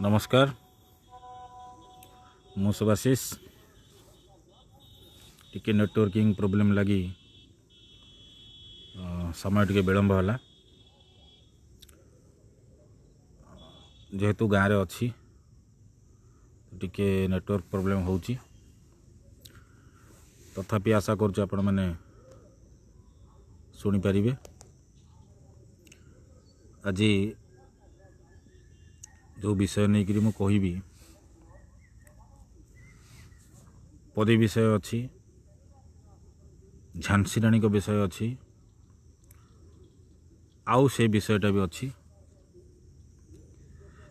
नमस्कार मु सुभाषिष टिके नेटवर्किंग प्रोब्लेम लगी समय टिके विलंब है जेहेतु गाँव अच्छी टिके नेटवर्क प्रोब्लेम होची तथापि आशा करुँ आपण मैंने शुणी पारे। आज जो विषय नहीं करी कहबी पदे विषय अच्छी झांसी राणी का विषय अच्छी आउ से विषयटा भी अच्छी।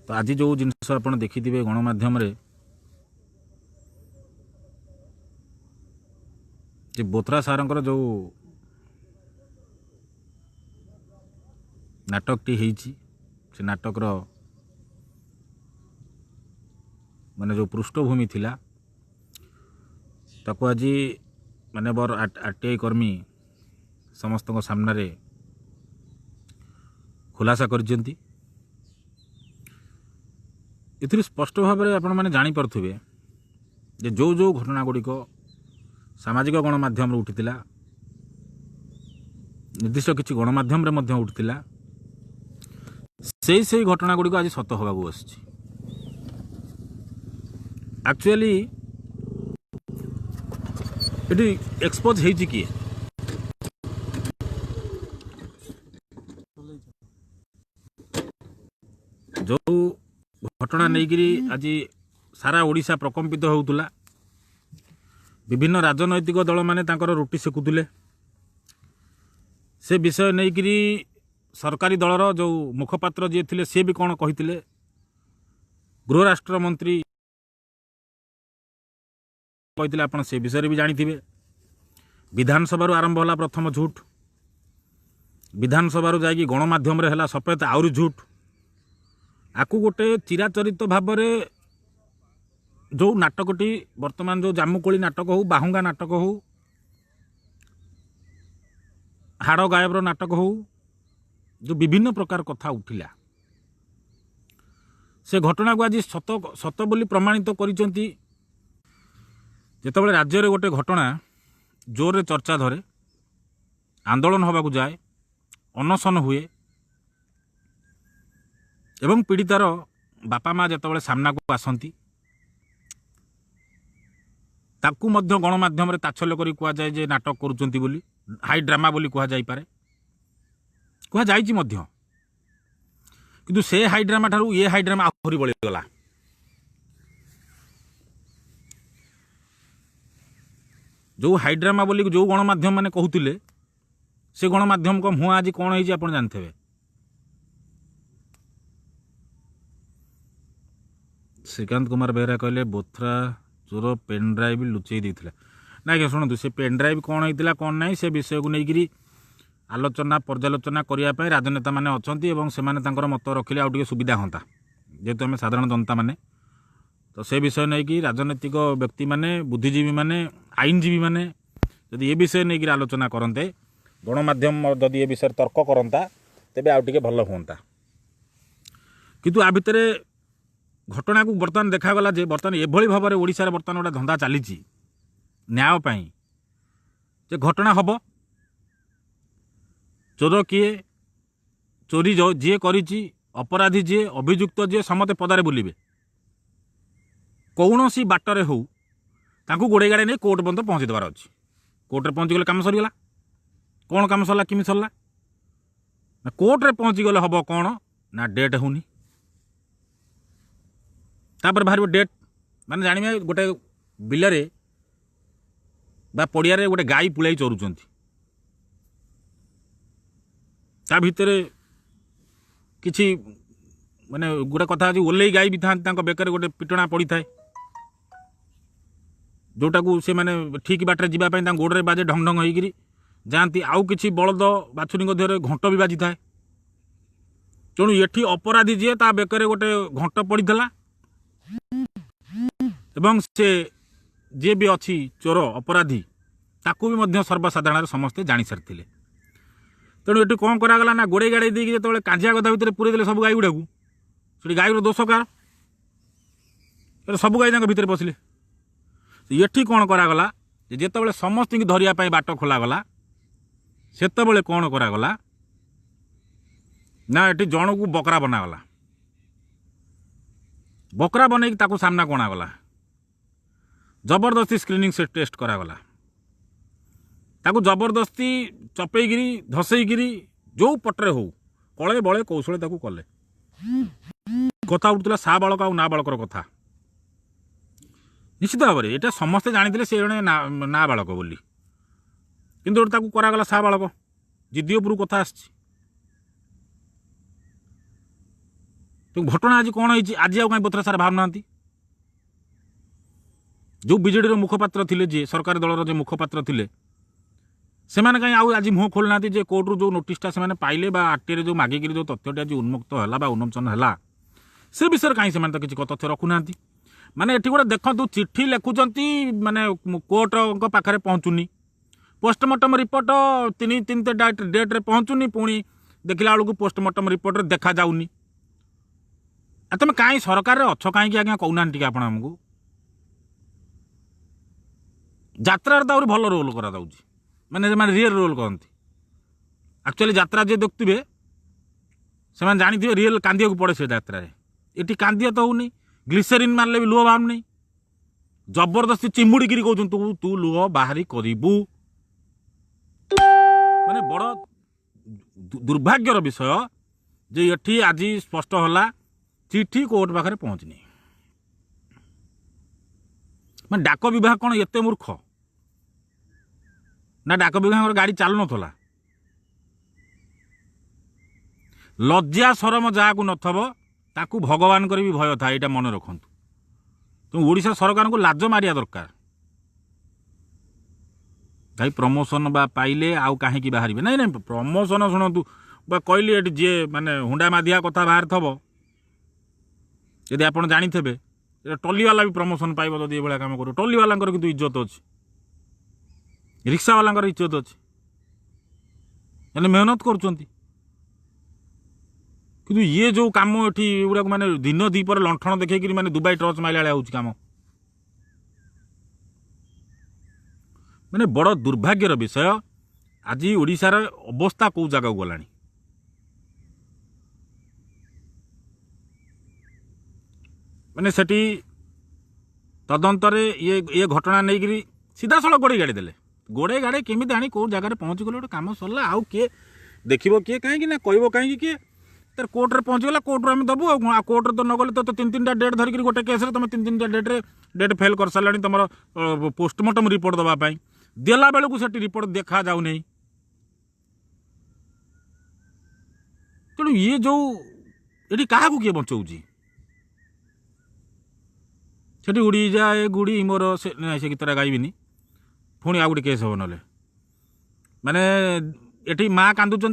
तो आज जो जिनस आप देखिथे गणमाध्यम जे बोत्रा सारंकर जो नाटकटी होईची से नाटकर माने जो पृष्ठभूमि थिला ताको आज मानवर आरटीआई कर्मी समस्त सामने खुलासा करछंती। एथिर स्पष्ट भाव में आपण माने जानी परथुबे जे जो जो घटना गुड़िक सामाजिक गणमाध्यम उठिथिला निर्दिष्ट किसी गणमाध्यम रे उठिथिला से घटना गुड़िक आज सत होगा बसछि। एक्चुअली ये एक्सपोज होइछि किए जो घटना नहीं आज सारा ओडिशा प्रकम्पित होउतुला। विभिन्न राजनैतिक दल माने तांकर रुटी सेकुतुले से विषय नहीं करी सरकारी दलर जो मुखपात्र जी थिले से भी कौन कही गृह राष्ट्र मंत्री कहते आप से विषय भी जानी थे। विधानसभा आरंभ होला प्रथम झूठ विधानसभा जाकि गणमाध्यम है सफेद आउरी झूठ आकु गोटे चिराचरित भाव में जो नाटकटी वर्तमान जो जामुकोली नाटक हो बाहुंगा नाटक हो हाड़ गायबर नाटक हो जो विभिन्न प्रकार कथा उठिला से घटना को आज सत सत बोली प्रमाणित करिसेंती। जेतेबेले राज्य रे गोटे घटना जोर रे चर्चा धरे आंदोलन होबाकू जाए अनशन हुए एवं पीड़ितार बापा माँ जेतेबेले सामना को आसंती ताकू मध्य गणमाध्यम रे ताच्छल्य करी कुआ जाए जे नाटक करूचंती बोली हाई ड्रामा बोली कुआ जाई पारे कुआ जाईची मध्य किंतु से हाई ड्रामा ठारू ये हाई ड्रामा आहुरी बळी गला। जो हाई ड्रामा बोली जो गणमाध्यम माने कहूतिले से गणमाध्यम को मुँह आज कौन है आप जानते। श्रीकांत कुमार बेहरा कहले बोथरा चोर पेन ड्राइव लुचई देता ना क्या शुणु से पेन ड्राइव कौन होता कौन ना से विषय को लेकिन आलोचना पर्यालोचना करने राजनेता मैंने अच्छा से मत रखिले आउ टे सुविधा हाँ जेहेतु आम साधारण जनता मैंने तो से विषय नहीं कि राजनैतिक व्यक्ति माने बुद्धिजीवी माने आईनजीवी माने यदि ये विषय नहीं कि आलोचना करते गणमाध्यम यदि ये विषय तर्क करता तेबे आउ टे भल हुंता। किंतु आ भितर घटना को बर्तमान देखागला जे बर्तमान एभली भाव में ओडिशा रे बर्तमान गोटे धंदा चली न्याय पाई जे घटना हम चोर किए चोरी जी करिछि अपराधी जी अभियुक्त जी समते पदारे बुलिबे कौन सी बाटर हो ताकू गोड़े गाड़े नहीं कोर्ट बंद पहुँची देवार अच्छी कोर्ट में पहुँची गले कम सरीगला कौन कम सरला किमी सरला ना कोर्ट में पहुँची गले हम कौन ना डेट होनी तापर बाहर डेट माने जानिबे गोटे बिलरे बा पड़िया रे गोटे गाई पुलाई चरुचंती ता भितरे किछि माने गोटे कथा अछि ओल्लै गाई भी था बेकर गोटे पिटना पड़ी थाए जोटा को से माने ठीक बाटर जीवाई गोड़ में बाजे ढंग ढंग होकर जाती आउ कि बलद बाछुरी देहरे घंट भी बाजी थाए तेणु ये अपराधी जी ता बेकर गोटे घंट पड़ा एवं से जी भी अच्छी चोर अपराधी ताकू भी मध्य सर्वसाधारण समस्ते जानी सारी तेणु ये कौन करागला ना गोड़े गाड़े देखिए जो कांजिया गदा भितर पूरे देले सब गाई गुड़ा से गाईर दोष कार सब गाई भितर पशिले एठी कौन करागला जितेबाला समस्त धरिया बाट खोलागला सेतबले कौन करागला ना एटी जन को बकरा बनागला बकरा बनई ताकू सामना कोणा गला जबरदस्ती स्क्रीनिंग से टेस्ट करागला ताकू जबरदस्ती चपेगिरी धसईगिरी जो पटरे हो कले बले कौशल ताकू कले कथा उठुला सा बालक आ ना बालकर कथा निश्चित भाव में यहाँ समस्ते जानी से जड़े ना बालक बोली किंतु ताकू करागला सा बालक जिद्दी उपरू कथा आसी तो घटना आज कौन है आज आउ कहीं बोथरा सार भावना जो बीजेडी मुखपात्र थिले जी सरकारी दलर जो मुखपात्र थिले से मैंने कहीं आज मुह खोलना जे कोर्टर जो नोटिसटा से पाइले आरटीआई जो मागिक जो तथ्यटी आज उन्मुक्त है उन्मोचन है से विषय कहीं से किसी तथ्य रखुना माने एठी गोटे देखु चिट्ठी लिखुंट माने कोर्ट पाखे पहुँचुनी पोस्टमार्टम रिपोर्ट तीन तीन डेट्रे पहुँचुनी पुणी देखला बेलू पोस्टमार्टम रिपोर्ट देखा जाऊनी तुम कहीं सरकार अच्छ कहीं आज्ञा कहना टी आप यात्रा तो भल रोल करा माने रियल रोल करती एक्चुअली यात्रा जे देखुए से जानी रियल कांदिया को पड़े से यात्रा ये कांदिया तो होनी ग्लिसरीन मारले भी लुह बाहर नहीं जबरदस्ती चिमुड़ी कहूँ तू लुह बाहरी करू माने बड़ दुर्भाग्यर विषय जे ये आज स्पष्ट है चिठी कोर्ट पाखे पहुँचनी मैं डाक विभाग कौन एत मूर्ख ना डाक विभाग गाड़ी चालू नाला लज्जा शरम जहाँ को नथब ताकू भगवान भी भय था यहाँ मन रखु तुम ओडिशा सरकार को लाज मारिया दरकार भाई प्रमोशन बा पाइले आउ कहीं बाहर नहीं नहीं प्रमोशन शुणु कहली ये जी माने हुंडा मादिया कथा बाहर थब यदि आप जानी थे टली वाला भी प्रमोशन पाइब जदि ये काम कर टली वाला किंतु इज्जत अच्छी रिक्शा वाला इज्जत अच्छी मैंने मेहनत कर ये जो कम ये गुड़ाक मैंने दिन दीपर लंठन देखी मैंने दुबई टर्च माइला हो कम मैंने बड़ दुर्भाग्यर विषय आज ओडिशार अवस्था कौ जगह गला मैंने सेठी तदंतर ये घटना नहीं सीधा सड़क गोड़े गाड़ी देले गोड़े गाड़े केमी आनी कौ जगह पहुँच गले गोटे कम सरला आउ किए देखो किए कहीं ना कह कहीं किए तर कोर्टे पहुँचगला कोर्टर आम दबू आ कोर्टर तो न गले तो तीन तीन डेट धरिक गोटे केस तुम तीन तीन डेट्रे डेट फेल कर सारे तुम पोस्टमार्टम रिपोर्ट दवापाई देला बेलू से रिपोर्ट देखा जाऊ नहीं तेणु ये जो ये क्या किए बचाऊँगी सेठी उड़ी जाए गुड़ी मोर से गीतटा गाइबिनी पुणी आ गए केस हम ना माने ये माँ कांदुंट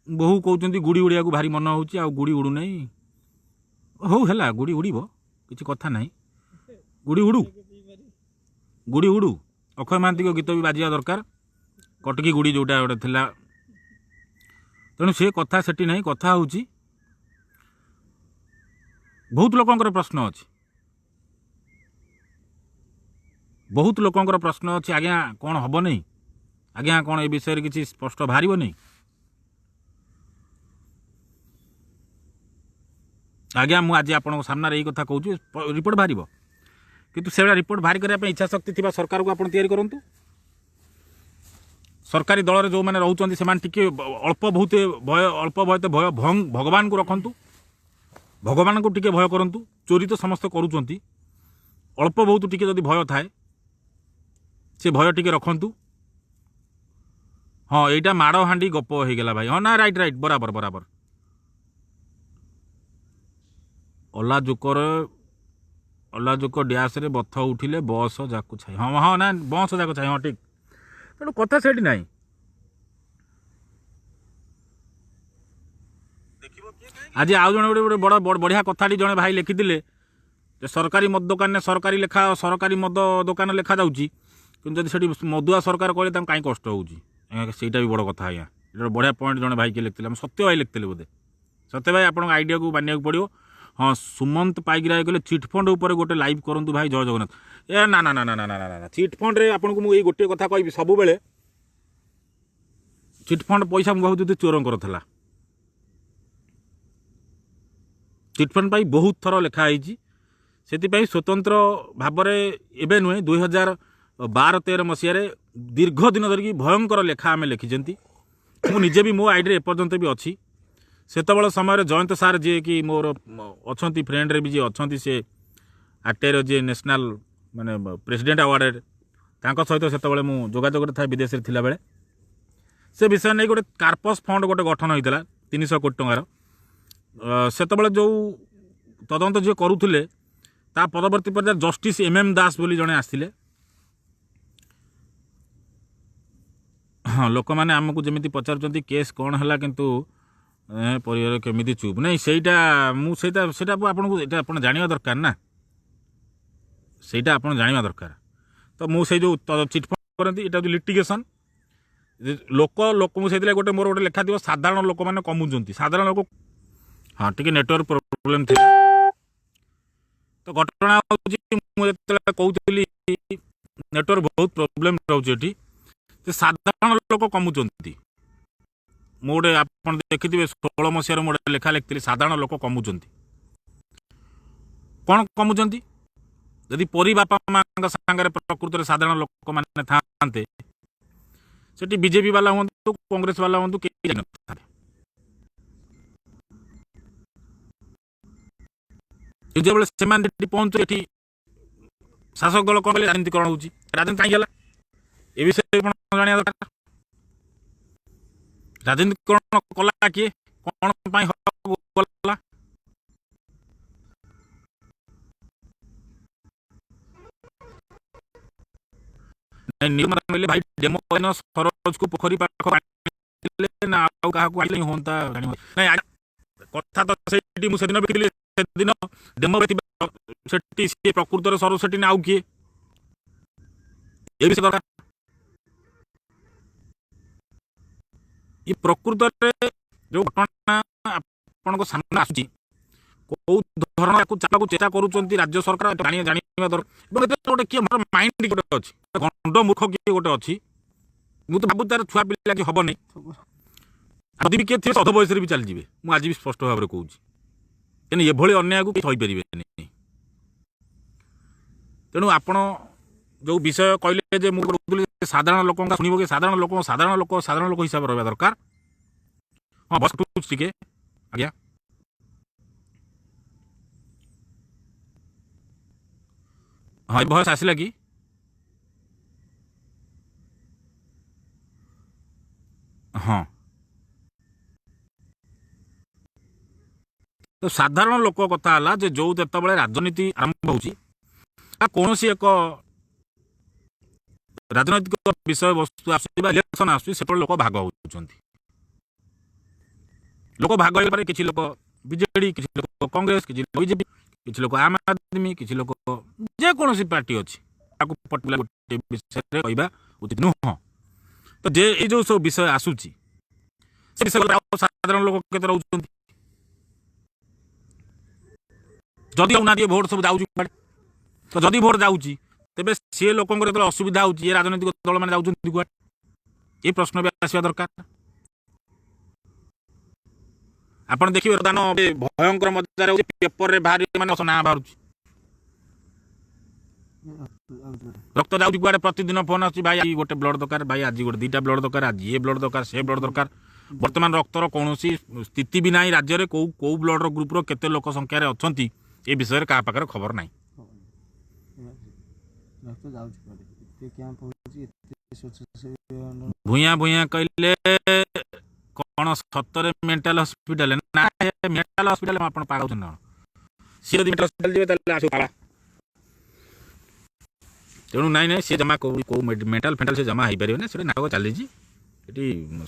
बहु कहते गुड़ी उड़िया भारी मन हो गुड़ी उड़ू नहीं हो है गुड़ी उड़ब किसी कथा ना गुड़ी उड़ू अक्षय महांती गीत भी बाजिया दरकार कटकी गुड़ी जोटा गोटे थिला तेणु से कथा सेठी नहीं कथा हूँ बहुत लोकंकर प्रश्न अच्छी बहुत लोकंकर प्रश्न अच्छी आज्ञा कौन हम नहीं आज्ञा कौन ए विषय किसी स्पष्ट बाहर नहीं आज्ञा मुझे आज आप सामने यही कथा कहूँ रिपोर्ट बाहर किंतु से रिपोर्ट बाहर करने इच्छा शक्ति थी सरकार को आप करूँ सरकारी दल जो मैंने रोच से अल्प बहुत भय अल्प भय तो भय भगवान को रखु भगवान को टिके भय करूँ चोरी तो समस्त करुँच अल्प बहुत टिके जदि भय थाए से भय टिके रखु हाँ यहाँ माड़ हाँडी गप हो गला भाई हाँ ना राइट राइट बराबर बराबर अलाजुक डैश रे बथ उठिले बस जाकू छाई हाँ हाँ ना बस जाक छाई हाँ ठीक तेणु कथा से नहीं आज आउ जन गोटे बड़ बढ़िया कथाटी जड़े भाई लिखिले सरकारी मद दुकान सरकारी लेखा सरकारी मद दुकान लिखा जाऊँगी कि जब मदुआ सरकार कहले कहीं कष्ट होटा भी बड़ कथा आज्ञा ये बढ़िया पॉइंट जड़े भाई किए लिखते सत्य भाई लिखते बोधे सत्य भाई आप आइडिया को मानिया पड़ो हाँ सुमंत पाइकराय कहले चिटफंड उपर गोटे लाइव करंतु भाई जय जगन्नाथ ए ना ना ना ना ना ना ना चिटफंड रे आपन को मु एई गोटे कथा कहबी सब बेले चिटफंड पैसा मु भाबुती चोरंकर थला चिटफंड पाई बहुत थर लेखा होईची सेति स्वतंत्र भाव एवं नुहे 2012-13 मसीह दीर्घ दिन धरिकी भयंकर लेखा आम लिखिं मुझे भी मो आईडी एपर्यंत भी अच्छी सेतबेल समय जयंत सार जी कि मोर अच्छा फ्रेंड रे भी जी अच्छा सी आरटीआई जी नेशनल माने प्रेसिडेंट अवार्ड तांको सहित सेतबेले मु जोगाजोग था विदेश थिला बेले से विषय नहीं गोटे कार्पस फंड गोटे गठन होता 300 कोटी टंकार सेतबेले जो तदंत जी करुले ता परवर्ती पर्याय जस्टिस MM दास बोली जड़े आसते हाँ लोक मैंने आमको जमी पचार केस कौन है किंतु परिवार केमी चुप नहीं सहीटा मुझे आपको जाना दरकार ना सहीटा आप जाना दरकार तो मुझे जो चिटफंड करती यहाँ लिटिगेशन लोक लोक मुझे गोटे मोर गोटे लेखा थी साधारण लोक मैंने कमुंट साधारण लोक हाँ टी नेटवर्क प्रोब्लेम थी तो घटना कहूली नेटवर्क बहुत प्रोब्लेम रोचे साधारण लोक कमुंट मोटे आप देखिए 16 मसीह मोटे लेखा लिखी साधारण लोक कमुंट कौन कमुंट जदि परी बापा माँ सांगे प्रकृत में साधारण लोक मैंने था सेठी बीजेपी वाला हूँ कांग्रेस वाला हूँ जो से पहुंचु ये शासक दल कौन राजनीतिकरण हो राजनीति कहीं ए विषय जाना दरकार राजनीतिकरण कला किए कौन गला भाई डेमो सरोज को पोखरी पाख ना होता कथा तो से दिन भी दिन डेमो प्रकृत सरोज सेठी ना आउ किए ये विषय दरकार ये प्रकृत जो घटना आपण सामने आसुची कौ धरण चापा चेष्टा करुँच राज्य सरकार जाना दरकार गोटे किए मोर माइंड गोटे अच्छी गंड मूर्ख किए गोटे अच्छी मुझे भावुँ तार छुआ पिला कि हम नहीं जदि भी किए थे अध बयस भी चली जाए मुझे आज भी स्पष्ट भाव में कहूँ तेणु ये अन्याय को सहीपर तेणु आपण जो विषय कहले मुझे साधारण लोक शुणव कि साधारण लोक हिसाब रहा दरकार हाँ बस टे आज्ञा हाँ भयस आसला कि हाँ तो साधारण लोक कथा है जो जिते राजनीति आरंभ हो कौन एक राजनैतिक विषय वस्तु इलेक्शन आस लोक भाग होती लोक भाग हो किसी लोक बीजेडी किसी लोक कांग्रेस किसी लोक बीजेपी किसी लोक आम आदमी किसी लोक जेकोसी पार्टी अच्छी पर्टिकुलर गोटे विषय कहवा उचित नुह तो जे ये जो सब विषय आसूची से विषय साधारण लोक केते रहउछन्ति जदि आउना भोट सब जाउची तो जदि भोट जाउची तेबे से लोकंकर जो असुविधा होची ये राजनीतिक दल मैंने जाउछन्ति कुआ ये प्रश्न भी आसवा दरकार आप देखिए बर्तमान भयंकर मजा रोचे पेपर रे बाहर माने ना बाहर रक्त जाऊँगी कुआड़े प्रतिदिन फोन आस भाई गोटे ब्लड दरकार भाई आज गोटे 2टा ब्लड दरकार आज ये ब्लड दरकार से ब्लड दरकार बर्तमान रक्तर कौन स्थिति भी ना राज्य में कौ ब्लड ग्रुप केते लोक संख्यार अच्छा ये विषय क्या पाखे खबर ना भूया भूया कहले कौन सतरे मेंटल हॉस्पिटल ना मेंटल हॉस्पिटल आप पागल ना सी मेंटल हॉस्पिटल तेणु नाई ना सी जमा कौ मेंटल फेंटाल से जमा हो पारे से नाटक चली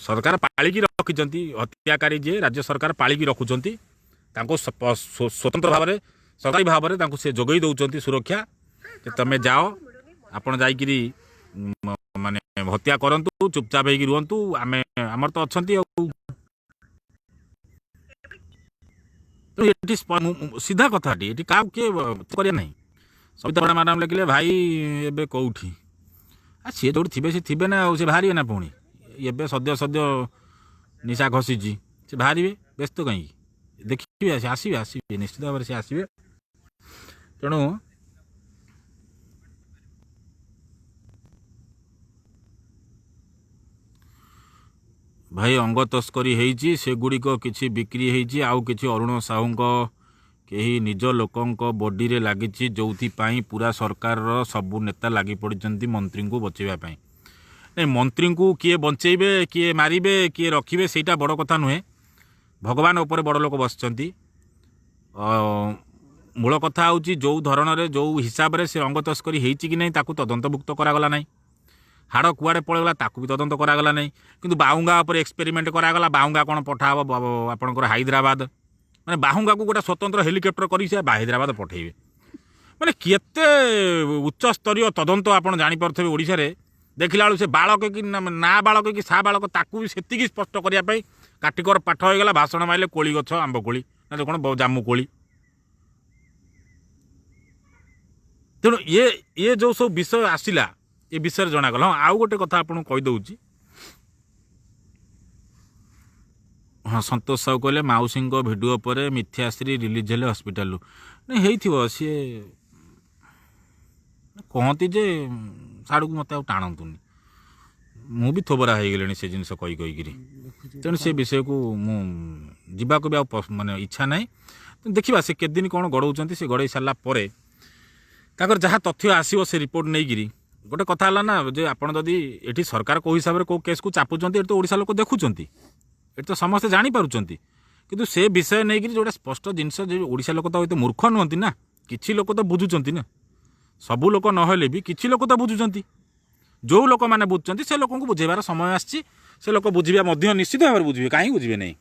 सरकार पालिकी रखिंट हत्याकारी जे राज्य सरकार पालिकी रखुंट स्वतंत्र भाव में सरकारी भाव में से जोगई दौरान सुरक्षा तमें जाओ आपण जाइकिरी माने हत्या करंतु चुपचाप होगी रुहतु आम आमर तो अच्छा तो ये सीधा कथाटी ये क्या किए कर ना सविता मैडम लिखिले भाई एबे कौटी सी जो थे थे ना सी बाहर ना पुणी ए सद्य सद्य निशा घसीची से बाहर व्यस्त कहीं देखिए आसवे आसवे निश्चित भाव से आसवे तेणु भाई अंग तस्करी होती से गुड़िक किसी बिक्री होती आउ कि अरुण साहू कहीं निज लोकों बॉडी रे लगी जो पूरा सरकार सबू नेता लगी पड़ती मंत्री को बचेवाई नहीं मंत्री को किए बचेबे किए मारे किए रखिए सेटा बड़ कथा नुहे भगवान उपर बड़ लोक बस मूल कथा हूँ जो धरण जो हिसाब से अंग तस्करी होती कि नहीं ताकू तदंतभुक्त करागला नहीं हाड़ कुआड़े पलैगला ताकू भी तदंत करागला नहीं किंतु बाहुंगा उपर एक्सपेरिमेंट करागला बाहुंगा कौन पठाब आपंकर हैदराबाद माने बाहुंगा को गोटे स्वतंत्र हेलिकप्टर कर हैदराबाद पठेबे माने केते उच्च स्तरीय तदंत आपड़ जापे ओडिशा रे देखला से बालक कि ना बालक कि सा बालक ताकू भी सेतिकी स्पष्ट करने काटिकर पाठ होगला भाषण मारे कोली गछ आंब कोली ना तो कौन जामु कोली तेणु ये जो सब विषय आसला ये विषय जनागला हाँ आउ गोटे कथा आपको कहीदे हाँ संतोष साहू कहले मौसी भिडियो पर मिथ्याश्री रिलीज हेले हस्पिटाल नहीं सी कहती जे साड़ू को मत टाणतुनि मु भी थोबरा हो गले से जिन कही कहीकि तेणु से विषय को मुझा भी माने इच्छा ना देखा से केत दिन कौन गड़ौं से गड़े सारापर ताकर जहाँ तथ्य आसो से रिपोर्ट नहीं गोटे कथा है ना जे आपड़ जदि ये सरकार कौ हिसाब से कौ केस को चापुंट तो ओडिशा लोक देखुंत ये तो समस्ते जापरुंट किंतु से विषय नहीं कि जोटा स्पष्ट जिनस ओडिशा लोक तो ये मूर्ख नुहति ना किसी लोक तो बुझुंट ना सबू लोक नहले भी किसी लोक तो बुझुंट जो लोक मैंने बुझुंट से लोक बुझेबार समय आसी से लोक बुझे निश्चित भाव में बुझे कहीं बुझे नहीं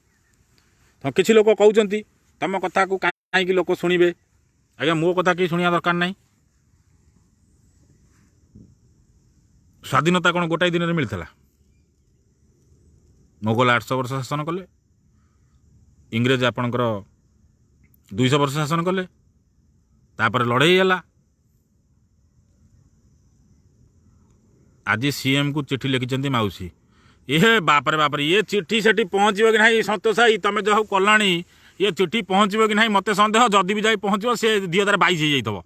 तो किसी लोक कहते तुम कथा को कहीं लोक शुणे आज्ञा मो कथा कहीं शुणा दरकार नहीं स्वाधीनता कौन गोटाए दिन में मिलता मोगल 800 वर्ष शासन कले इंग्रेज आपणकर 200 वर्ष शासन कले तापर लड़ाई है आज सीएम को चिट्ठी लिखिं मौसी ये बापरे बापरे ये चिट्ठी सेठी पहुँचो कि नहीं संतोष भाई तुम जो कला ये चिट्ठी पहुँचो कि नहीं मत सन्देह जदि भी जाए पहुँचो से 2022 हो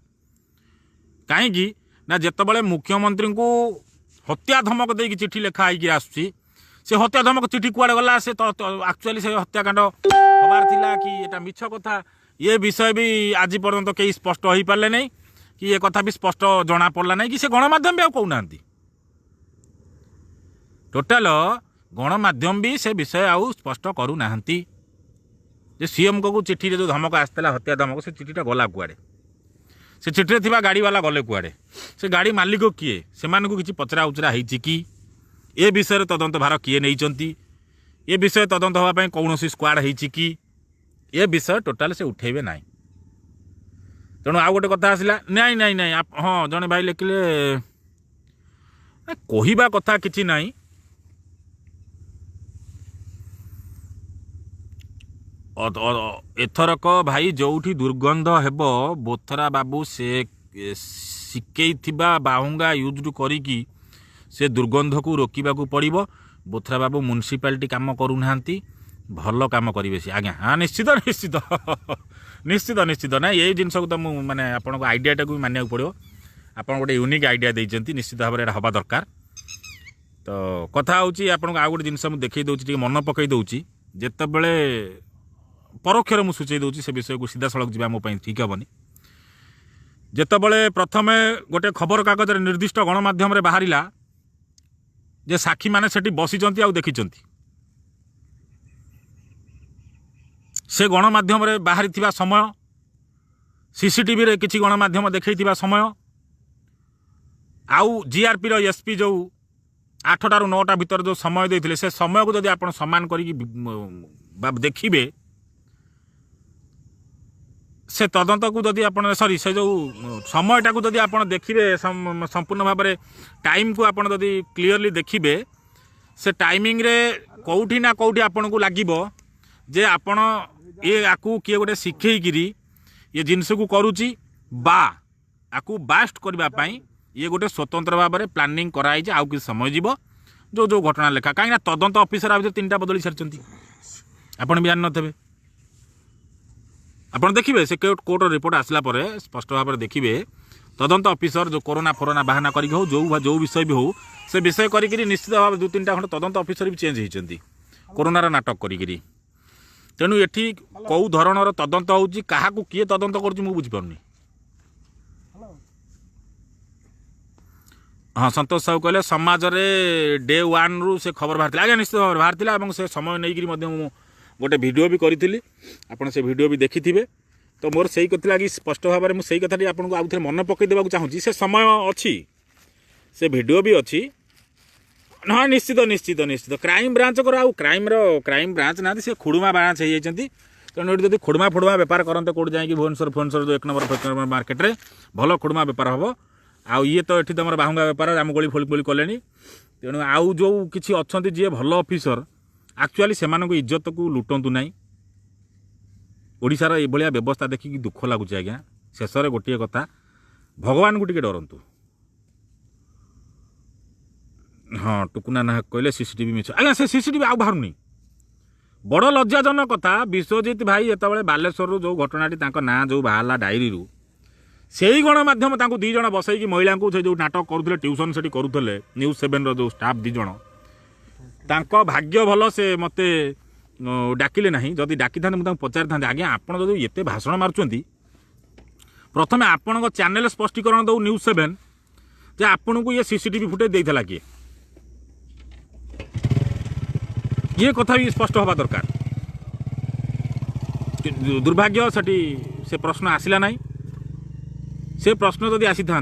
कहीं ना जिते मुख्यमंत्री को हत्या धमक देकी चिट्ठी लिखाई आसुची से हत्या धमक चिट्ठी कुआड़े गला से तो एक्चुअली से हत्याकांड हबार थिला कि एटा मिछ कथा ये विषय भी आज पर्यंत कहीं स्पष्ट हो पारे नहीं कि ये कथा भी स्पष्ट जना पड़ला नहीं कि से गणमाध्यम भी कहना टोटाल गणमाध्यम भी से विषय आउ स्पष्ट करूना जे सीएम को चिट्ठी जो धमक आसला हत्या धमक से चिट्ठीटा गला कुआड़े से चिट्ठी थी गाड़ी वाला गले कुआड़े से गाड़ी मालिक किए से किसी पचरा उचरा होती कि ए विषय तदंत भार किए नहीं ये विषय तदंत होगापी कौन स्क्वाड होती कि ये विषय टोटाल से उठेबे ना तेणु आउ गोटे कथा आसला नाई नाई नाई हाँ जड़े भाई लिखिले कहवा कथा किसी ना एथरक भाई जोठी दुर्गंध हेब बोथरा बाबू से शिखेइथिबा बाहुंगा यूज करिकी से दुर्गंध को रोकवा पड़ो बोथरा बाबू म्युनिसिपालिटी काम करूना भल काम करेंगे सी आज्ञा हाँ निश्चित निश्चित निश्चित निश्चित ना ये जिन तो मैंने आपको आइडियाटा को भी मानने पड़ो आप गोटे यूनिक आइडिया देते निश्चित भाव में हवा दरकार तो कथा हूँ आपको आउ गोटे जिन मुझे देखई दूसरी मन पकई दूसरी जितेबले परोक्षर मुझे सूचई दूसरी से विषय को सीधा सड़क जावा मोपाई ठीक हेनी जितेबले प्रथम गोटे खबर कागज निर्दिष्ट गणमाध्यम बाहरिला जे साक्षी मैंने से बसी आ देखी से गणमाध्यम बाहरी थिबा समय सीसीटीवी रे किसी गणमाध्यम देखा समय आउ जीआरपी रो एसपी जो 8टा ରୁ 9टा भितर जो समय देते से समय को जब आप सम्मान करी देखिए से तदंत को जदि आप सॉरी से जो समयटा को जदि आप देखिए संपूर्ण भाव में टाइम को आप जदि क्लीयरली देखिए से टाइमिंग रे कौटी ना कौटी आपन को लागिबो जे आपण ये आकु किए गोटे शिखेकरी ये जिनस को करुच्ची बा आकु बास्ट करने ये गोटे स्वतंत्र भाव में प्लानिंग कराई आउ कि समय जीव जो जो घटना लेखा कहीं तदंत ऑफिसर आ 3टा बदली सारी आपड़ भी जान थे आप देखिए से कोर्ट रिपोर्ट आसला स्पष्ट भाव में देखिए तदंत ऑफिसर जो कोरोना फोरोना बाहाना करी हो जो विषय भी हो से विषय करी निश्चित भाव 2-3टा खंड तदंत ऑफिसर भी चेंज होती कोरोनार नाटक करी तेणु ये कौ धरणर तदंत होची क्या किए तदंत कर बुझीपारनी हाँ संतोष साहू कहले समाज रे डे 1 रु से खबर बाहर आज्ञा निश्चित भाव बाहर से समय नहीं गोटे वीडियो भी करी आपड़ से वीडियो भी देखी थे तो मोर सही कथी लगी स्पष्ट भाव में मुझे कथाटी आपको आउ थे मन पकई देवाक चाहूँगी से समय अच्छी से वीडियो भी अच्छी हाँ निश्चित निश्चित निश्चित क्राइम ब्रांच को क्राइम ब्रांच ना सी खुड़मा ब्रांच हो जाती तेणु ये खुड़मा फुड़मा बेपार करते कौट जाए भुवनेश्वर फुवनेश्वर जो 1 नंबर मार्केट में भल खुड़मा बेपार हम आउ ये तो ये तुम बाहुंगा बेपार आम गोली फोली कले तेणु आउ जो किसी अच्छा जी भल ऑफिसर एक्चुअली से इज्जत को लुटंतु ना ओडिशार ये व्यवस्था देखिए दुख लगुच आज्ञा शेष में गोटे कथा भगवान को टिके डरतु हाँ टुकुना नायक कहले सीसीटीवी मिछ आज्ञा से सीसीटीवी आउ बाहर बड़ लज्जाजनक कथा विश्वजित भाई ये बालेश्वर जो घटना ना जो बाहर डायरी रू से ही गणमाध्यम 2 जण बसई महिला को जो नाटक करुले ट्यूशन से करुले न्यूज 7 जो स्टाफ 2 जण तांको भाग्य भल से मते डाकिले नहीं जदि डाकी था मुझे पचारि था आज्ञा आपड़ जो ये भाषण मार्चंती प्रथम आपण चैनल स्पष्टीकरण दो न्यूज 7 जे आपन को ये सीसीटीवी फुटेज देता किए ये कथा भी स्पष्ट हवा दरकार दुर्भाग्य से प्रश्न आसला नहीं से प्रश्न जदि आसी था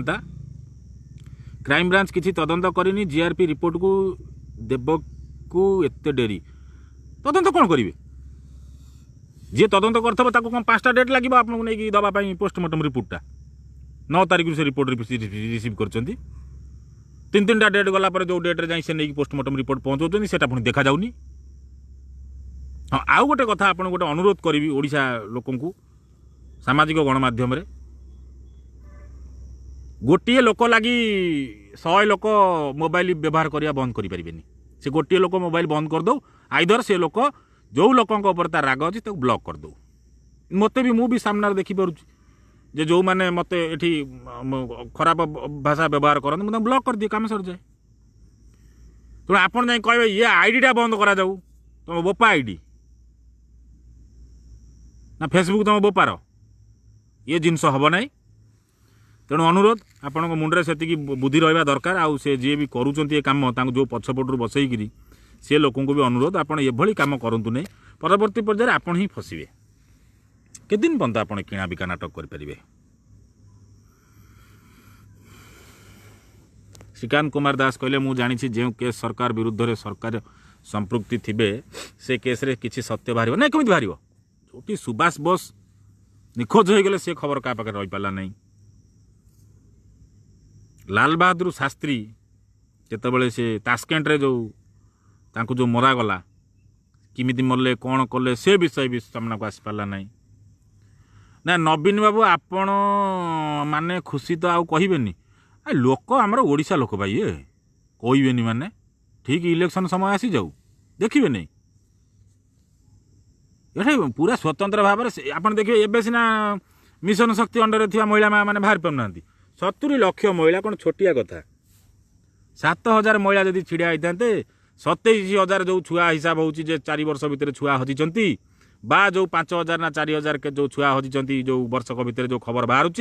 क्राइम ब्रांच किसी तदंत करनी जीआरपी रिपोर्ट को देवकू एत डेरी तदंत कौन करेंगे जी तदंत कर 5टा डेट लगे आपको नहीं दवाई पोस्टमार्टम रिपोर्टा 9 तारिख से रिपोर्ट रिसीव कर 3-3टा डेट गला जो डेट्रे जाए नहीं पोस्टमार्टम रिपोर्ट पहुँचाऊँ से पुणी देखा जाऊनी हाँ आउ गोटे कथा आप गोटे अनुरोध करी ओडिशा लोक सामाजिक गणमाध्यम गोटे लोक लगी 100 लोक मोबाइल व्यवहार करने बंद करें से गोटे लोक मोबाइल बंद कर दो आइदर से लोक जो लोकों ऊपर तार राग अच्छी ब्लॉक कर दो मत भी मुझे सामने देखिपे जो मैंने मत ये खराब भाषा व्यवहार करते मुझे ब्लॉक कर दिए काम सर जाए तेणु आप कहे ये आईडीटा बंद करा जाऊ तुम बोपा आईडी ना फेसबुक तुम बोपार ये जिनस हम ना तेणु अनुरोध आपण मुंडे से बुद्धि रहा दरकार आउ से जी भी करुँच कम जो पछपटू बसईकरी से लोक भी अनुरोध आपड़ ये कम करूँ नहीं परवर्ती पर्यायर आपड़ ही फसवे के दिन पर्यंत आप किणा बिका नाटक करें श्रीकांत कुमार दास कहले मुझे जानी जो केस सरकार विरुद्ध रे सरकार संपृक्ति थिबे से केस रे किसी सत्य बाहर ना कमी बाहर जो सुभाष बोस निखोज हो गले से खबर क्या पाखे रही पारा नहीं लाल बहादुर शास्त्री जितेबाला से तास्केंट रे जो तांको जो मरा गला किमिति मरले कौन कले से विषय भी सामना को आसी पारा नहीं ना नवीन बाबू आपण माने खुशी तो आउ कहबेनी लोक आमर ओडिशा लोक भाई ये कहबेनी माने ठीक इलेक्शन समय आसी जाऊ देखिए नहीं ये पूरा स्वतंत्र भाव में आप देखिए एवं सीना मिशन शक्ति अंडर थी महिला मैंने बाहर पाना 70 लाख महिला कौन छोटिया कथा 7000 महिला जदि छिड़ा होते 27,000 जो छुआ हिसाब हो 4 वर्ष भितर छुआ हजिंट बा जो 5,000 ना 4,000 के जो छुआ हजिंट जो वर्षक भितर जो खबर बाहर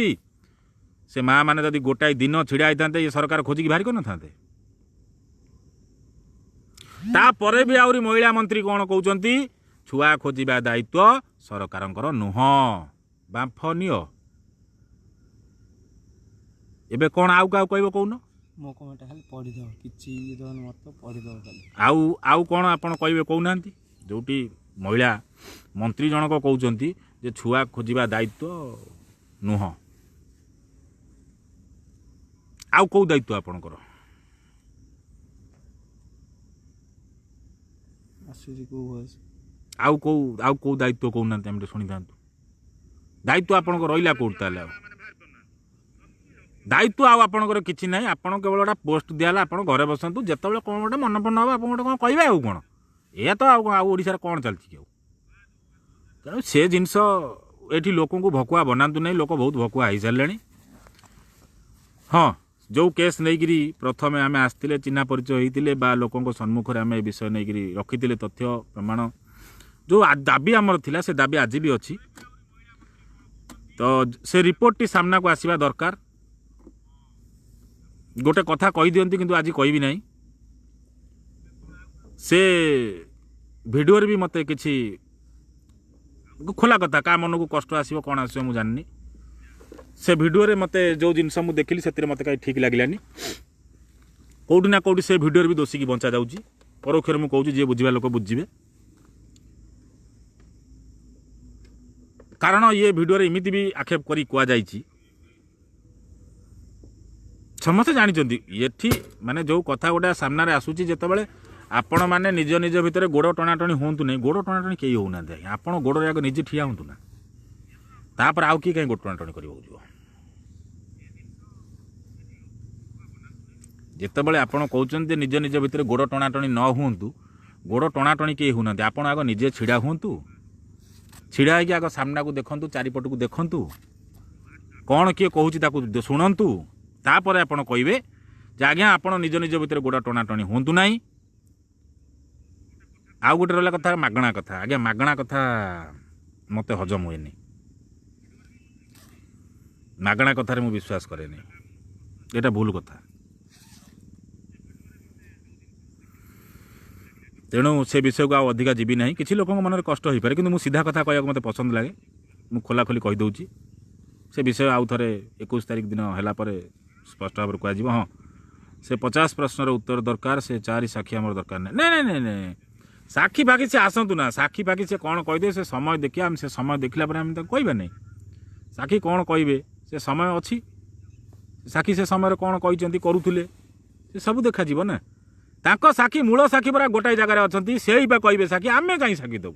से माँ मैंने जदि गोटाए दिन छिड़ा होते ये सरकार खोजिकी बाहर कर ना तापर भी आहरी महिला मंत्री कौन कहते छुआ खोजा दायित्व सरकार नुह बांफ नियो एबे कौन आउ का कहब कौन मो कमेंट खाली पढ़ी दो किछि दोन मत पढ़ी दो खाली आउ कौन आपण कहबे कहना जोटी महिला मंत्री जनक कहउचंती जे छुआ खोजिबा दायित्व नुह आउ को दायित्व आपणकर आसुजी को भइस आउ कौ दायित्व कहना आम शुणी था दायित्व आपण रहा कौट ताल दायित्व आपणकर किसी ना आपड़ केवल गोटा पोस्ट दिहला आप घरे बसतु जिते कौन गोटे मन पन हम आप गोटे कौन कहे आउ कौन ए तो आशार कौन चलती तेणु से जिनस ये लोक भकुआ बनातु नहीं लोक बहुत भकुआ हो सारे हाँ जो केस नहीं प्रथम आम आसते चिन्ह परिचय होते बा लोकों सम्मुखें आम विषय नहीं रखी तथ्य प्रमाण जो दाबी आमर थिला से दाबी आज भी अच्छी तो से रिपोर्ट टी सामना को आसवा दरकार गोटे कथा कही दियंती किंतु आज कहबी नहीं से वीडियो भी मत किसी खोला कथा क्या मन को कष्ट आसो कौन आसो मुझे जाननी से वीडियो रे मते जो जिनस मुझे देखिली से मत कहीं ठीक लगे कौटी ना कौटी से वीडियो भी दोषी की बंचा जाऊँगी परोक्षर मुझे कहूँ जी बुझा लोक बुझे कारण ये वीडियो रे इमिति भी आक्षेप करी कुआ जाइछि समस्ते जानते ये माने जो कथा गोटा सामने आसूची जिते आपण मैंने निज निज भितर गोड़ टणाटणी हूँ नहीं गोड़ टणाटणी कहीं होना आप गोड़े आगे निजे ठिया हूँ ना तापर आउ किए कहीं गोड़ टणाटणी कर जितेबाला आप कहते निज निज भितर गोड़ टणाटणी न हूँ गोड़ टणाटणी कहीं होना आप आग निजे छिड़ा हूँ छिड़ा होगी आग सामना को देखु चारिपट को देखु कौन किए कहूँ शुणु तापर आप कहे आज्ञा आप निज निज भितर गोड़ टणाटणी हूँ ना आउ गोटे रहा कथा मागणा कथा आज्ञा मागणा कथा मत हजम हुए मागणा कथार मु विश्वास करे यहाँ भूल कथा तेणु से विषय को अधिका जीवी ना किसी लोक मन में कष्ट हो पारे कि सीधा कथा कहूँ मत पसंद लगे मुझे खोला खोली कहीदे से विषय आउ थे 21 तारिख दिन है स्पष्ट भाव कह हाँ से 50 प्रश्नर उत्तर दरकार से 4 साक्षी आम दरकार नहीं साक्षी फाक्षी से आसतु ना साक्षी फाक्षी से कौन कहीदे से समय देखिए आम से समय देखला कहबा नहीं साक्षी कौन कहे से समय अच्छी साक्षी से समय कौन कहते करुले से सब देखा ना तांको साक्षी मूल साक्षी परा गोटाए जगार अच्छा से ही कहे साक्षी आम कहीं साक्षी देव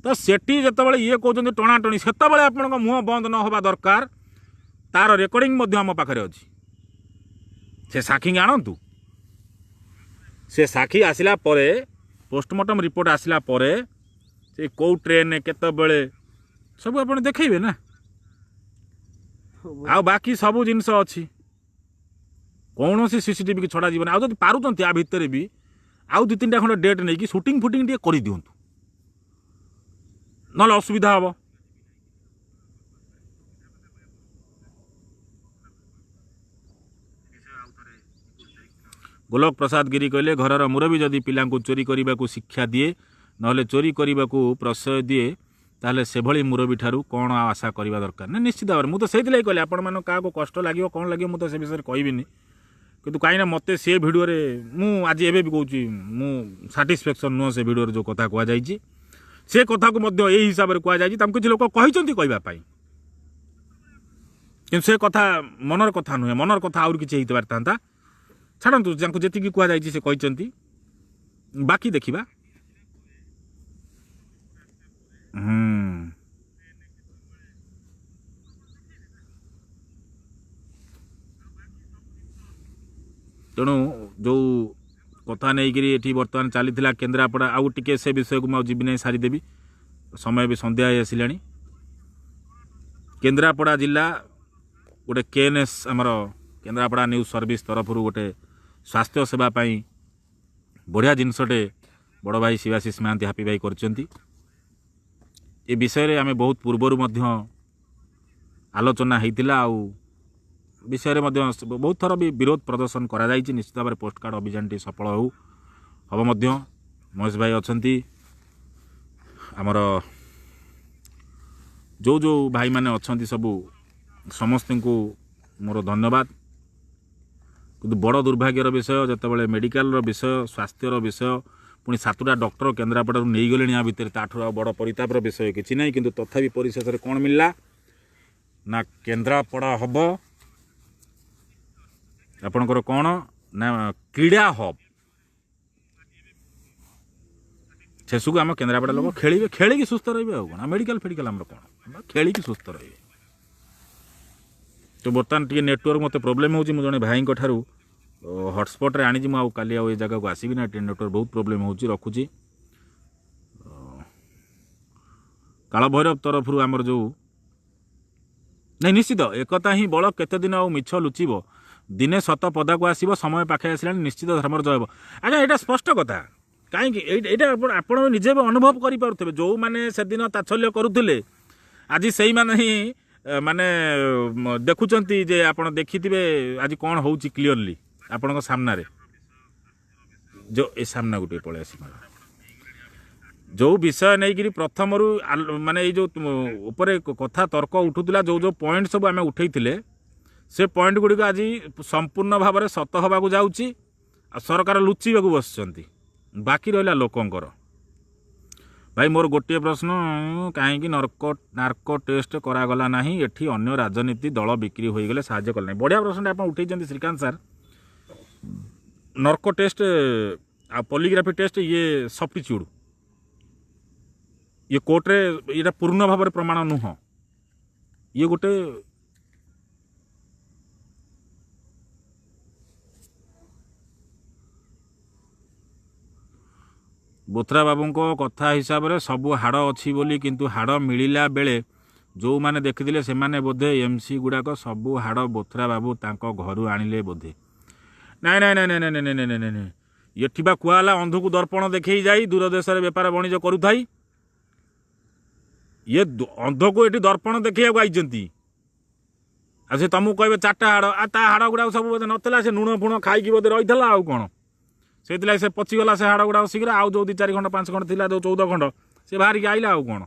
तो सेठी जिते ये कहते टणाटणी से आप मुँह बंद न होगा दरकार तार रेकर्डिंग आम पाखे अच्छी से साक्षी आणतु से साक्षी आसला पोस्टमार्टम रिपोर्ट आसला से कौ ट्रेन केतबेले सब आप देखेबे ना आ बाकी सब जिनस अच्छी कौन सी सीसीटीवी की छड़ा जीवन आदि पारुंट या भितर भी आउ 2-3टा खंड डेट नहीं कि शूटिंग फुटिंग टे कर दिंतु ना असुविधा हम गोलोक प्रसाद गिरी कहले घरर मुरबी जदि पिला चोरी करने को शिक्षा दिए ना चोरी करने को प्रश्रय दिए ताहले से भली मुरबी ठारू कौन आशा करने दरकार ना निश्चित भाव में मुझे से कहली आपण मन क्या कष्ट लगे कौन लगे मुझे से विषय कहबी किंतु कहीं मत से भिडियो आज एवं भी कहूँ मु साटिस्फैक्शन नुह से भिडियो जो कथा कहुई से कथा को यही हिसाब से कहुई किसी लोक कहवाई कि से कथा मनर कथा नुहे मनर कथा आउर किसी हो पारता छाड़ू जी कहुई से कहते बाकी देखा तेणु जो कथा नहीं बर्तमान चली केन्द्रापड़ा आउ टिके से विषय को मुझे नहीं सारीदेवी समय भी संध्या आसला केन्द्रापड़ा जिला गोटे केएनएस आमर केन्द्रापड़ा न्यूज सर्विस तरफ गोटे स्वास्थ्य सेवाई बढ़िया जिनसटे बड़ भाई शिवाशीष महांती हापी भाई कर विषय आम बहुत पूर्वर आलोचना होता विषय बहुत थर भी विरोध प्रदर्शन करा निश्चित भाव में पोस्टकार्ड अभियान टी सफल हम महेश भाई अच्छा आमर जो जो भाई मैंने अच्छा सबू समस्त को मोर धन्यवाद कि बड़ दुर्भाग्यर विषय जिते मेडिकल विषय स्वास्थ्यर विषय पुणी 7टा डॉक्टर केन्द्रापड़ा नहीं गले या भितर ताठू बड़ परितापर विषय किसी ना कि तथापि परिशेष में कौन मिलला ना केन्द्रापड़ा हम आपणकर कौन ना क्रीड़ा हब ଶେଷକୁ ଆମ କେନ୍ଦ୍ରାପଡ଼ା ଲୋକ ଖେଳିବେ, ଖେଳିକି ସୁସ୍ଥ ରହିବେ ଆଉ କ'ଣ। ମେଡ଼ିକାଲ ଫେଡ଼ିକାଲ ଆମର କ'ଣ, ଆମର ଖେଳିକି ସୁସ୍ଥ ରହିବେ। ତ ବର୍ତ୍ତମାନ ଟିକେ ନେଟୱାର୍କ ମୋତେ ପ୍ରୋବ୍ଲେମ୍ ହେଉଛି। ମୁଁ ଜଣେ ଭାଇଙ୍କ ଠାରୁ ହଟସ୍ପଟ୍ରେ ଆଣିଛି। ମୁଁ ଆଉ କାଲି ଆଉ ଏ ଜାଗାକୁ ଆସିବି ନା, ଟିକେ ନେଟୱାର୍କ ବହୁତ ପ୍ରୋବ୍ଲେମ୍ ହେଉଛି। ରଖୁଛି। କାଳଭୈରବ ତରଫରୁ ଆମର ଯେଉଁ ନାଇଁ ନିଶ୍ଚିତ ଏକତା ହିଁ ବଳ, କେତେ ଦିନ ଆଉ ମିଛ ଲୁଚିବ, ଦିନେ ସତ ପଦାକୁ ଆସିବ, ସମୟ ପାଖେ ଆସିଲାଣି ନିଶ୍ଚିତ ଧର୍ମର ଜୟ ହେବ। ଆଜ୍ଞା ଏଇଟା ସ୍ପଷ୍ଟ କଥା। କାହିଁକି ଏଇଟା ଆପଣ ନିଜେ ଅନୁଭବ କରିପାରୁଥିବେ। ଯେଉଁମାନେ ସେଦିନ ତାଚ୍ଛଲ୍ୟ କରୁଥିଲେ ଆଜି ସେଇମାନେ ହିଁ ମାନେ ଦେଖୁଛନ୍ତି ଯେ ଆପଣ ଦେଖିଥିବେ ଆଜି କ'ଣ ହେଉଛି କ୍ଲିଅରଲି ଆପଣଙ୍କ ସାମ୍ନାରେ। ଯେଉଁ ଏ ସାମ୍ନା ଗୋଟିଏ ପଳେଇ ଆସି ଯେଉଁ ବିଷୟ ନେଇକିରି ପ୍ରଥମରୁ ମାନେ ଏଇ ଯେଉଁ ଉପରେ କଥା ତର୍କ ଉଠୁଥିଲା, ଯେଉଁ ପଏଣ୍ଟ ସବୁ ଆମେ ଉଠେଇଥିଲେ ସେ ପଏଣ୍ଟ ଗୁଡ଼ିକ ଆଜି ସମ୍ପୂର୍ଣ୍ଣ ଭାବରେ ସତ ହେବାକୁ ଯାଉଛି। ଆଉ ସରକାର ଲୁଚିବାକୁ ବସିଛନ୍ତି। ବାକି ରହିଲା ଲୋକଙ୍କର। ଭାଇ ମୋର ଗୋଟିଏ ପ୍ରଶ୍ନ, କାହିଁକି ନାର୍କୋ ଟେଷ୍ଟ କରାଗଲା ନାହିଁ? ଏଠି ଅନ୍ୟ ରାଜନୀତି ଦଳ ବିକ୍ରି ହୋଇଗଲେ ସାହାଯ୍ୟ କଲେ ନାହିଁ। ବଢ଼ିଆ ପ୍ରଶ୍ନଟା ଆପଣ ଉଠେଇଛନ୍ତି ଶ୍ରୀକାନ୍ତ ସାର୍। ନାର୍କୋ ଟେଷ୍ଟ ଆଉ ପଲିଗ୍ରାଫି ଟେଷ୍ଟ ଇଏ ସବଷ୍ଟିଚ୍ୟୁଟ୍, ଇଏ କୋର୍ଟରେ ଏଇଟା ପୂର୍ଣ୍ଣ ଭାବରେ ପ୍ରମାଣ ନୁହଁ। ଇଏ ଗୋଟେ ବୋଥରା ବାବୁଙ୍କ କଥା ହିସାବରେ ସବୁ ହାଡ଼ ଅଛି ବୋଲି, କିନ୍ତୁ ହାଡ଼ ମିଳିଲା ବେଳେ ଯେଉଁମାନେ ଦେଖିଥିଲେ ସେମାନେ ବୋଧେ ଏମ୍ସି ଗୁଡ଼ାକ ସବୁ ହାଡ଼ ବୋଥରା ବାବୁ ତାଙ୍କ ଘରୁ ଆଣିଲେ ବୋଧେ। ନାଇଁ ନାଇଁ ନାଇଁ ନାଇଁ ନାଇଁ ନାଇଁ ନାଇଁ ନାଇଁ ନାଇଁ, ଏଠି ବା କୁହା ହେଲା ଅନ୍ଧକୁ ଦର୍ପଣ ଦେଖେଇ ଯାଇ ଦୂର ଦେଶରେ ବେପାର ବଣିଜ କରୁଥାଇ। ଇଏ ଅନ୍ଧକୁ ଏଠି ଦର୍ପଣ ଦେଖେଇବାକୁ ଆଇଛନ୍ତି। ଆଉ ସେ ତମକୁ କହିବେ 4ଟା ହାଡ଼, ଆଉ ତା ହାଡ଼ ଗୁଡ଼ାକ ସବୁ ବୋଧେ ନଥିଲା, ସେ ଲୁଣ ଫୁଣ ଖାଇକି ବୋଧେ ରହିଥିଲା ଆଉ କ'ଣ, ସେଇଥିଲାଗି ସେ ପଚିଗଲା ସେ ହାଡ଼ ଗୁଡ଼ାକ ଶୀଘ୍ର। ଆଉ ଯେଉଁ 2-4 ଖଣ୍ଡ 5 ଖଣ୍ଡ ଥିଲା, ଯେଉଁ 14 ଖଣ୍ଡ ସେ ବାହାରିକି ଆଇଲା ଆଉ କ'ଣ।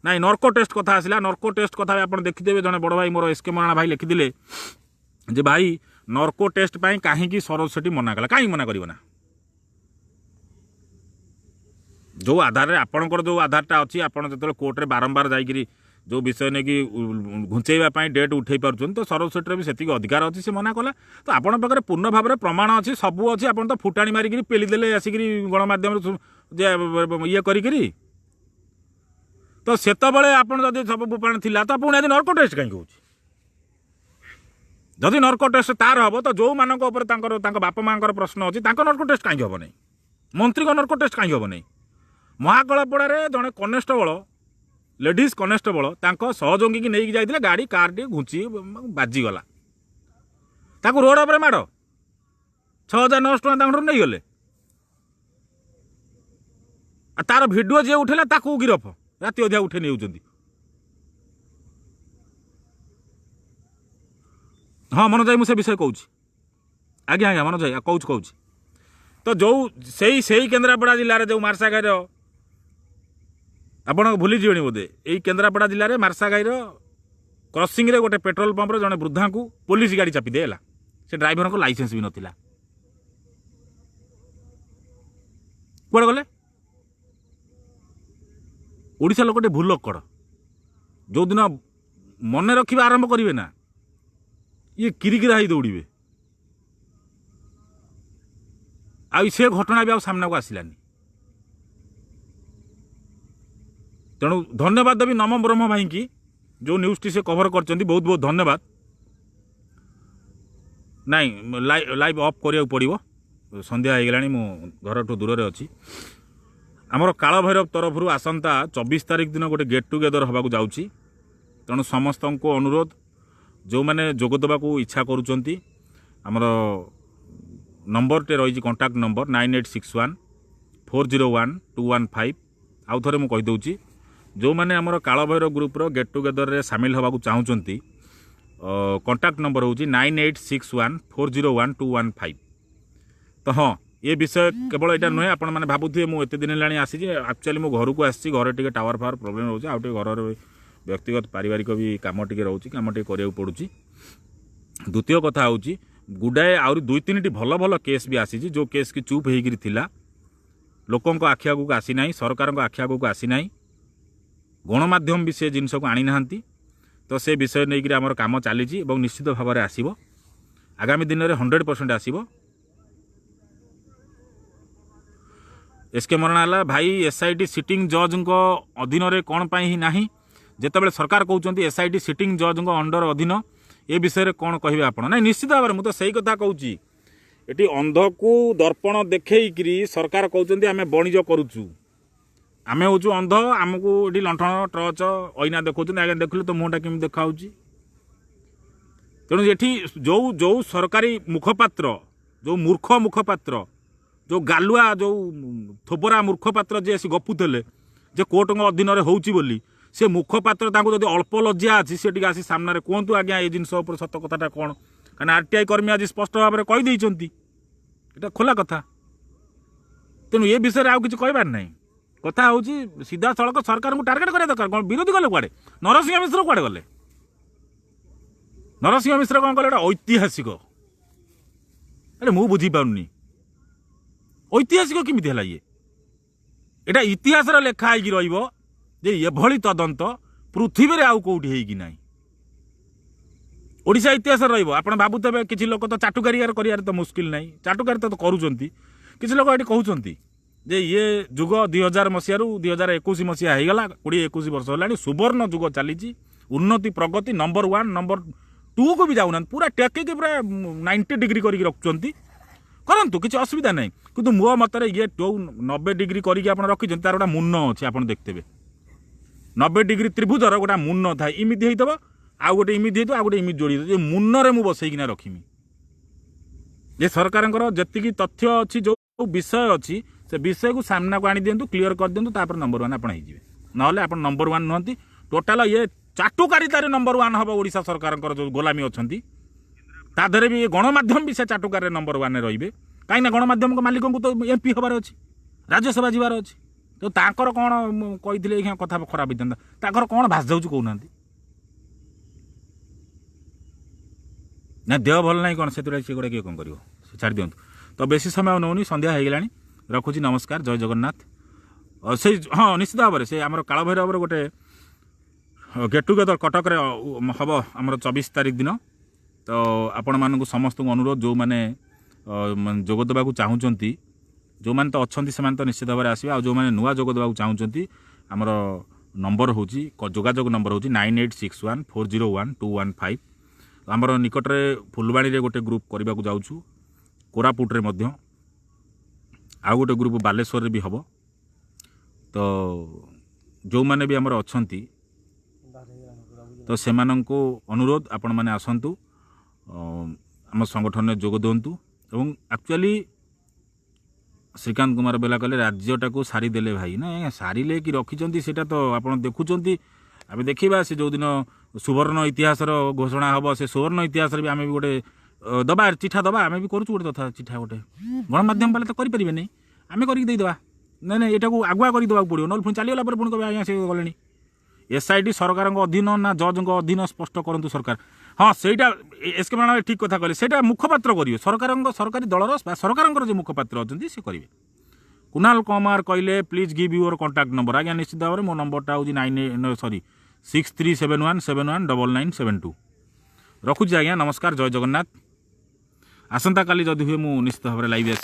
ନାଇଁ ନର୍କୋ ଟେଷ୍ଟ କଥା ଆସିଲା। ନର୍କୋ ଟେଷ୍ଟ କଥା ଆପଣ ଦେଖିଦେବେ, ଜଣେ ବଡ଼ ଭାଇ ମୋର SK ମରାଣା ଭାଇ ଲେଖିଥିଲେ ଯେ ଭାଇ ନର୍କୋ ଟେଷ୍ଟ ପାଇଁ କାହିଁକି ସରୋଜ ସେଠି ମନା କଲା। କାହିଁକି ମନା କରିବ ନା? ଯେଉଁ ଆଧାରରେ ଆପଣଙ୍କର ଯେଉଁ ଆଧାରଟା ଅଛି, ଆପଣ ଯେତେବେଳେ କୋର୍ଟରେ ବାରମ୍ବାର ଯାଇକିରି ଯେଉଁ ବିଷୟ ନେଇକି ଘୁଞ୍ଚେଇବା ପାଇଁ ଡେଟ୍ ଉଠାଇ ପାରୁଛନ୍ତି, ତ ସରୋଜ ସେଠିରେ ବି ସେତିକି ଅଧିକାର ଅଛି। ସେ ମନା କଲା ତ ଆପଣଙ୍କ ପାଖରେ ପୂର୍ଣ୍ଣ ଭାବରେ ପ୍ରମାଣ ଅଛି, ସବୁ ଅଛି। ଆପଣ ତ ଫୁଟାଣି ମାରିକିରି ପେଲିଦେଲେ ଆସିକିରି ଗଣମାଧ୍ୟମରେ ଯେ ଇଏ କରିକିରି। ତ ସେତେବେଳେ ଆପଣ ଯଦି ସବୁ ପ୍ରମାଣ ଥିଲା ତ ପୁଣି ଆଜି ନର୍କୋ ଟେଷ୍ଟ କାହିଁକି ହେଉଛି? ଯଦି ନର୍କୋ ଟେଷ୍ଟ ତାର ହେବ ତ ଯେଉଁମାନଙ୍କ ଉପରେ ତାଙ୍କ ବାପା ମାଆଙ୍କର ପ୍ରଶ୍ନ ଅଛି ତାଙ୍କ ନର୍କୋ ଟେଷ୍ଟ କାହିଁକି ହେବ ନାହିଁ? ମନ୍ତ୍ରୀଙ୍କ ନର୍କୋ ଟେଷ୍ଟ କାହିଁକି ହେବ ନାହିଁ? ମହାକଳପଡ଼ାରେ ଜଣେ କନେଷ୍ଟବଳ, ଲେଡିଜ୍ କନେଷ୍ଟବଳ ତାଙ୍କ ସହଯୋଗୀକି ନେଇକି ଯାଇଥିଲେ, ଗାଡ଼ି କାର୍ଟିଏ ଘୁଞ୍ଚି ବାଜିଗଲା, ତାକୁ ରୋଡ଼ ଉପରେ ମାଡ଼, 6,900 ଟଙ୍କା ତାଙ୍କଠାରୁ ନେଇଗଲେ। ଆଉ ତାର ଭିଡ଼ିଓ ଯିଏ ଉଠେଇଲା ତାକୁ ଗିରଫ, ରାତି ଅଧିଆ ଉଠେଇ ନେଉଛନ୍ତି। ହଁ ମନୋଜ ଭାଇ ମୁଁ ସେ ବିଷୟ କହୁଛି। ଆଜ୍ଞା ଆଜ୍ଞା ମନୋଜ ଭାଇ କହୁଛି। ତ ଯେଉଁ ସେଇ କେନ୍ଦ୍ରାପଡ଼ା ଜିଲ୍ଲାରେ ଯେଉଁ ମାର୍ଶାଘାଇର, ଆପଣ ଭୁଲିଯିବେଣି ବୋଧେ, ଏଇ କେନ୍ଦ୍ରାପଡ଼ା ଜିଲ୍ଲାରେ ମାର୍ଶାଘାଇର କ୍ରସିଂରେ ଗୋଟେ ପେଟ୍ରୋଲ ପମ୍ପରେ ଜଣେ ବୃଦ୍ଧାଙ୍କୁ ପୋଲିସ ଗାଡ଼ି ଚାପି ଦେଲା। ସେ ଡ୍ରାଇଭରଙ୍କ ଲାଇସେନ୍ସ ବି ନଥିଲା। କୁଆଡ଼େ ଗଲେ? ଓଡ଼ିଶା ଲୋକ ଟିକେ ଭୁଲ କଡ଼। ଯେଉଁଦିନ ମନେ ରଖିବା ଆରମ୍ଭ କରିବେ ନା, ଇଏ କିରିକିରା ହେଇ ଦୌଡ଼ିବେ। ଆଉ ସେ ଘଟଣା ବି ଆଉ ସାମ୍ନାକୁ ଆସିଲାନି। ତେଣୁ ଧନ୍ୟବାଦ ଦେବି ନମ ବ୍ରହ୍ମ ଭାଇକି, ଯେଉଁ ନ୍ୟୁଜ୍ଟି ସେ କଭର କରିଛନ୍ତି, ବହୁତ ବହୁତ ଧନ୍ୟବାଦ। ନାଇଁ ଲାଇଭ୍ ଅଫ୍ କରିବାକୁ ପଡ଼ିବ, ସନ୍ଧ୍ୟା ହେଇଗଲାଣି, ମୁଁ ଘରଠୁ ଦୂରରେ ଅଛି। ଆମର କାଳଭୈରବ ତରଫରୁ ଆସନ୍ତା 24 ତାରିଖ ଦିନ ଗୋଟେ ଗେଟ୍ ଟୁଗେଦର ହେବାକୁ ଯାଉଛି। ତେଣୁ ସମସ୍ତଙ୍କୁ ଅନୁରୋଧ, ଯେଉଁମାନେ ଯୋଗ ଦେବାକୁ ଇଚ୍ଛା କରୁଛନ୍ତି, ଆମର ନମ୍ବରଟେ ରହିଛି, କଣ୍ଟାକ୍ଟ ନମ୍ବର 9861401215। ଆଉ ଥରେ ମୁଁ କହିଦେଉଛି, ଯେଉଁମାନେ ଆମର କାଳଭୈରବ ଗ୍ରୁପ୍ର ଗେଟ୍ ଟୁଗେଦରରେ ସାମିଲ ହେବାକୁ ଚାହୁଁଛନ୍ତି, କଣ୍ଟାକ୍ଟ ନମ୍ବର ହେଉଛି 9861401215। ତ ହଁ, ଏ ବିଷୟ କେବଳ ଏଇଟା ନୁହେଁ, ଆପଣମାନେ ଭାବୁଥିବେ ମୁଁ ଏତେ ଦିନ ହେଲାଣି ଆସିଛି, ଆକ୍ଚୁଆଲି ମୁଁ ଘରକୁ ଆସିଛି, ଘରେ ଟିକେ ଟାୱାର ଫାୱାର ପ୍ରୋବ୍ଲେମ୍ ରହୁଛି, ଆଉ ଟିକେ ଘରର ବ୍ୟକ୍ତିଗତ ପାରିବାରିକ ବି କାମ ଟିକେ ରହୁଛି, କାମ ଟିକେ କରିବାକୁ ପଡ଼ୁଛି। ଦ୍ୱିତୀୟ କଥା ହେଉଛି, ଗୁଡ଼ାଏ ଆହୁରି 2-3ଟି ଭଲ ଭଲ କେସ୍ ବି ଆସିଛି, ଯେଉଁ କେସ୍ କି ଚୁପ୍ ହେଇକିରି ଥିଲା, ଲୋକଙ୍କ ଆଖି ଆଗକୁ ଆସିନାହିଁ, ସରକାରଙ୍କ ଆଖି ଆଗକୁ ଆସିନାହିଁ, ଗଣମାଧ୍ୟମ ବି ସେ ଜିନିଷକୁ ଆଣିନାହାନ୍ତି। ତ ସେ ବିଷୟ ନେଇକିରି ଆମର କାମ ଚାଲିଛି ଏବଂ ନିଶ୍ଚିତ ଭାବରେ ଆସିବ, ଆଗାମୀ ଦିନରେ 100% ଆସିବ। एसके मरणाला भाई एसआईटी सिटिंग जज अधीन कौन ही नहीं जितेबाला सरकार कहते एसआईटी सिटिंग जज अंडर अधीन ए विषय में कौन कहे आप ना निश्चित भाव में मुझे सही कथा कहूँ ये अंध को दर्पण देखी सरकार कहते आम बणिज करुचु आम हूँ अंध आमको ये लंठन टर्च अइना देखा आगे देखिले तो मुहटा केमी देखा तेणु ये जो जो सरकारी मुखपात्र जो मूर्ख मुखपात्र जो गालुआ जो थोबरा मुखपात्र जे सी गपुले जे कोर्ट अधीन होली से मुखपात्र जब अल्प लज्जा अच्छी से आसी सामने कहतु आज्ञा ये जिन सत कथा कौन कहीं आरटीआई कर्मी आज स्पष्ट भाव में कहीदे ये खोला कथा तेणु ये विषय आउ कि कहबार ना कथा हूँ सीधा सड़क सरकार को टार्गेट करा दरकार कौन विरोधी गले कुआड़े नरसिंह मिश्र कुआड़े गले नरसिंह मिश्र कौन कले ऐतिहासिक अरे मु बुझी पारुनी ऐतिहासिक केमिति हला ये एटा इतिहास लेखा है रही तदंत पृथ्वी रे आउ कौटी है कि नहीं ओडिशा इतिहास रहा भावुवे किसी लोक तो चाटुकारी कर तो मुस्किल नहीं चाटुकारी तो करुँच किसी लोक ये कहते जे ये जुग 2000 मसीह 2021 मसीहा होगा 20-21 वर्ष है सुवर्ण जुग चली उन्नति प्रगति नंबर 1 नंबर 2 को भी जाऊना पूरा टेकिक पूरा 90 डिग्री करके रखुंट करंतु किसी असुविधा नहीं किंतु मो मतरे ये जो 90 डिग्री करके रखी तार गोटा मुन्न अच्छे आप देखते 90 डिग्री त्रिभुजर गोटा मुन्न था इमिति होता आउ गोटे इमिति होता आउ गोटे इमिति जोड़ी मुन्नरे मु बसईकिना रखिमी ये सरकार जी तथ्य अच्छी जो विषय अच्छी से विषय को सामना को आनी दिंतु क्लीयर कर दिंतु तापर नंबर 1 आपन होइजिवे नहले आपन नंबर 1 नुहंती टोटाल ये चाटुकारितारे नंबर 1 हम ओडिशा सरकार जो गोलामी अच्छी ता देहरे भी गणमाध्यम भी से चाटुकार नंबर 1 रे कहीं गणमाध्यम मालिक को तो एमपी हबार अच्छी राज्यसभा जीवार अच्छी तो ताकर कौन कही कथा खराब होता ताकर कौन भाष जाऊँ कहना ना देह भल ना कौन से गोटे किए कौन कर छाड़ दिंतु तो बेसी समय नौनी संध्या हो गला रखुची नमस्कार जय जगन्नाथ से हाँ निश्चित भाव में से आम काल भैरव गोटे गेट टुगेदर कटक हम आम 24 तारीख दिन तो आपण मानक समस्त अनुरोध जो मैंने जोग देवा चाहूँगी जो मैंने तो अच्छा से तो निश्चित भाव में आसवे जो मैंने नुआ जोग देवा चाहूँगी आमर नंबर हूँ जोगाजोग नंबर हूँ 9861401215 आमर निकट में फुलवाणी गोटे ग्रुप करने को जाऊँ कोरापुट रे आउ गोटे ग्रुप बालेश्वर भी हम तो जो मैंने भी आमर अच्छा तो से अनुरोध आपण मैंने आसतु आम संगठन में जोग दिंतु एवं एक्चुअली श्रीकांत कुमार बेला कहले राज्यटा को सारीदेले भाई ना सारिले कि रखिंट से तो आप देखुं आम देखा से जो दिन सुवर्ण इतिहास घोषणा हम से सुवर्ण इतिहास भी आम भी गोटे दबा चिठा दबा आम भी करूँ गोटे तथा चिठा गोटे गणमाध्यम वाले तो करें नहीं आम करदेवा ना ना यहाँ को आगुआ करदेवा पड़ो ना पुणी चलीगला पुणी कह आज्ञा से गले एसआईटी सरकार अधीन ना जज अधीन स्पष्ट करूँ सरकार हाँ सेटा एसके मान ठीक कथा कहले सेटा मुखपात्र करेंगे सरकार सरकारी दलर सरकार जो मुखपात्र अच्छा सी करेंगे कुणाल कुमार कहले please give your contact number आज्ञा निश्चित भाव में मो नंबरटा हूँ 6371719972 रखुची आज्ञा नमस्कार जय जगन्नाथ आसंता काली जदि हुए मु निश्चित भाव में लाइव